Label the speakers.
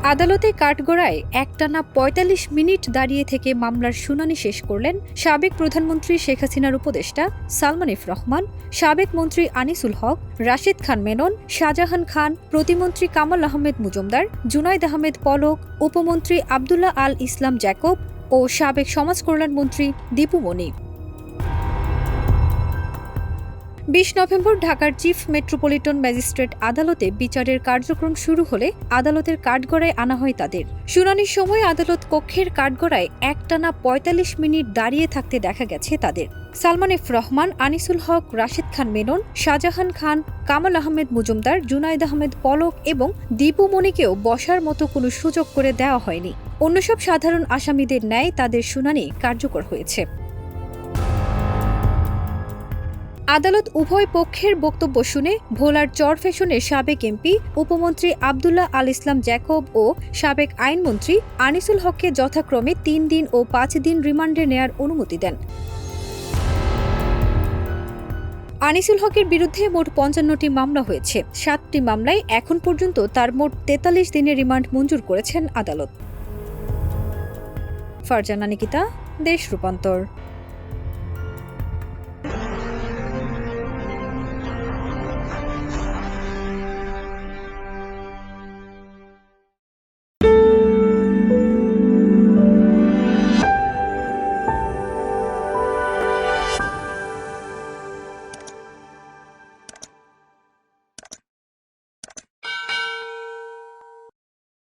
Speaker 1: আদালতে কাঠগড়ায় একটানা ৪৫ মিনিট দাঁড়িয়ে থেকে মামলার শুনানি শেষ করলেন সাবেক প্রধানমন্ত্রী শেখ হাসিনার উপদেষ্টা সালমান এফ রহমান, সাবেক মন্ত্রী আনিসুল হক, রাশেদ খান মেনন, শাহজাহান খান, প্রতিমন্ত্রী কামাল আহমেদ মজুমদার, জুনাইদ আহমেদ পলক, উপমন্ত্রী আবদুল্লাহ আল ইসলাম জ্যাকব ও সাবেক সমাজ কল্যাণ মন্ত্রী দীপু মনি। ২০ নভেম্বর ঢাকার চিফ মেট্রোপলিটন ম্যাজিস্ট্রেট আদালতে বিচারের কার্যক্রম শুরু হলে আদালতের কাঠগড়ায় আনা হয় তাদের। শুনানির সময় আদালত কক্ষের কাঠগড়ায় একটানা ৪৫ মিনিট দাঁড়িয়ে থাকতে দেখা গেছে তাদের। সালমান এফ রহমান, আনিসুল হক, রাশেদ খান মেনন, শাহজাহান খান, কামাল আহমেদ মজুমদার, জুনাইদ আহমেদ পলক এবং দীপু মনিকেও বসার মতো কোনো সুযোগ করে দেওয়া হয়নি। অন্য সব সাধারণ আসামিদের ন্যায় তাদের শুনানি কার্যকর হয়েছে। আদালত উভয় পক্ষের বক্তব্য শুনে ভোলার চরফ্যাশনের সাবেক এমপি, উপমন্ত্রী আবদুল্লাহ আল ইসলাম জ্যাকব ও সাবেক আইনমন্ত্রী আনিসুল হককে যথাক্রমে ৩ দিন ও ৫ দিন রিমান্ডে নেয়ার অনুমতি দেন। আনিসুল হকের বিরুদ্ধে মোট ৫৫টি মামলা হয়েছে। ৭টি মামলায় এখন পর্যন্ত তার মোট ৪৩ দিনের রিমান্ড মঞ্জুর করেছেন আদালত। ফারজানা নিকিতা, দেশ রূপান্তর।